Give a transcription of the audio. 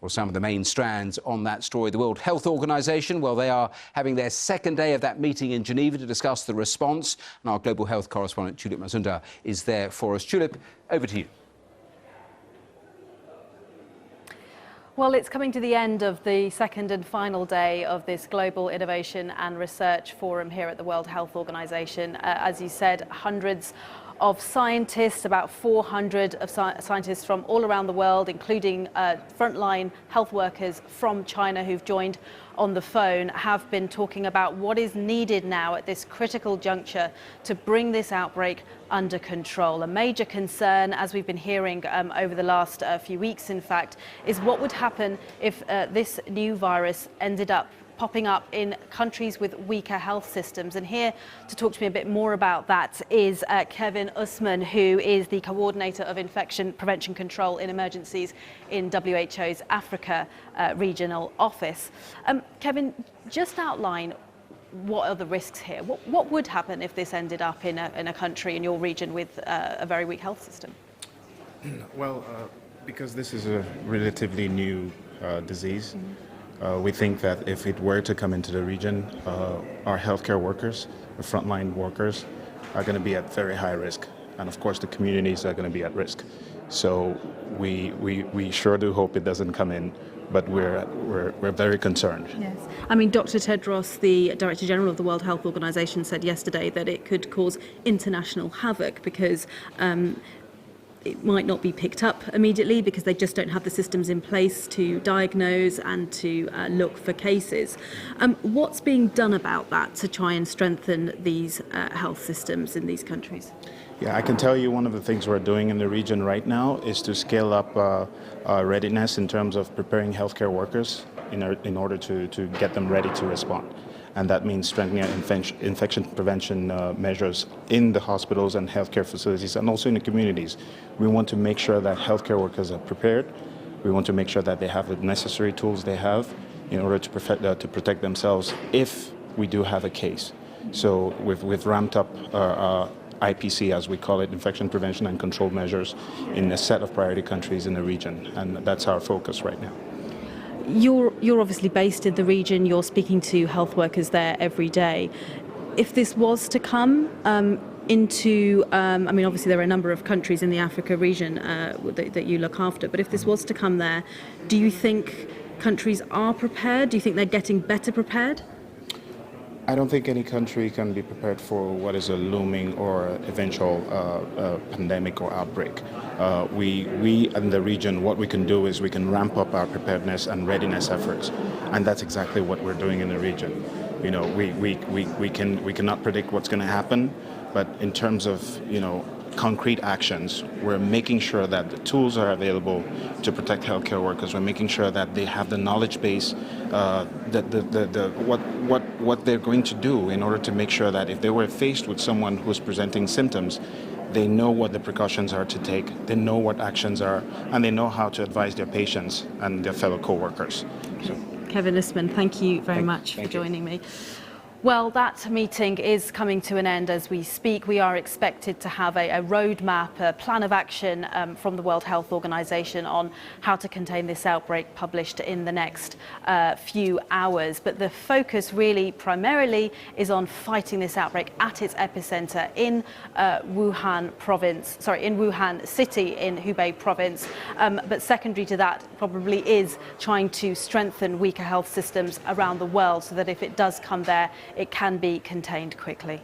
Well, some of the main strands on that story. The World Health Organization, well, they are having their second day of that meeting in Geneva to discuss the response. And our global health correspondent, Tulip Mazunda, is there for us. Tulip, over to you. Well, it's coming to the end of the second and final day of this Global Innovation and Research Forum here at the World Health Organization. As you said, hundreds of scientists, about 400 of scientists from all around the world, including frontline health workers from China who've joined on the phone, have been talking about what is needed now at this critical juncture to bring this outbreak under control. A major concern, as we've been hearing over the last few weeks, in fact, is what would happen if this new virus ended up popping up in countries with weaker health systems. And here to talk to me a bit more about that is Kevin Usman, who is the coordinator of infection prevention control in emergencies in WHO's Africa regional office. Kevin, just outline what are the risks here? What would happen if this ended up in a country in your region with a very weak health system? Well, because this is a relatively new disease, we think that if it were to come into the region, our healthcare workers, the frontline workers, are going to be at very high risk. And of course, the communities are going to be at risk. So we sure do hope it doesn't come in, but we're very concerned. Yes. I mean, Dr. Tedros, the Director General of the World Health Organization, said yesterday that it could cause international havoc because it might not be picked up immediately because they just don't have the systems in place to diagnose and to look for cases. What's being done about that to try and strengthen these health systems in these countries? Yeah, I can tell you one of the things we're doing in the region right now is to scale up our readiness in terms of preparing healthcare workers in order to get them ready to respond. And that means strengthening infection prevention measures in the hospitals and healthcare facilities and also in the communities. We want to make sure that healthcare workers are prepared. We want to make sure that they have the necessary tools they have in order to protect themselves if we do have a case. So we've ramped up our IPC, as we call it, infection prevention and control measures, in a set of priority countries in the region. And that's our focus right now. You're obviously based in the region, you're speaking to health workers there every day. If this was to come into, I mean, obviously there are a number of countries in the Africa region that you look after, but if this was to come there, do you think countries are prepared? Do you think they're getting better prepared? I don't think any country can be prepared for what is a looming or eventual pandemic or outbreak. We in the region, what we can do is we can ramp up our preparedness and readiness efforts, and that's exactly what we're doing in the region. You know, we cannot predict what's going to happen, but in terms of, you know, concrete actions, we're making sure that the tools are available to protect healthcare workers. We're making sure that they have the knowledge base, what they're going to do in order to make sure that if they were faced with someone who's presenting symptoms, they know what the precautions are to take, they know what actions are, and they know how to advise their patients and their fellow co-workers. So. Kevin Usman, thank you very much for joining me. Well, that meeting is coming to an end as we speak. We are expected to have a roadmap, a plan of action from the World Health Organization on how to contain this outbreak, published in the next few hours. But the focus really primarily is on fighting this outbreak at its epicenter in Wuhan city in Hubei province. But secondary to that probably is trying to strengthen weaker health systems around the world so that if it does come there, it can be contained quickly.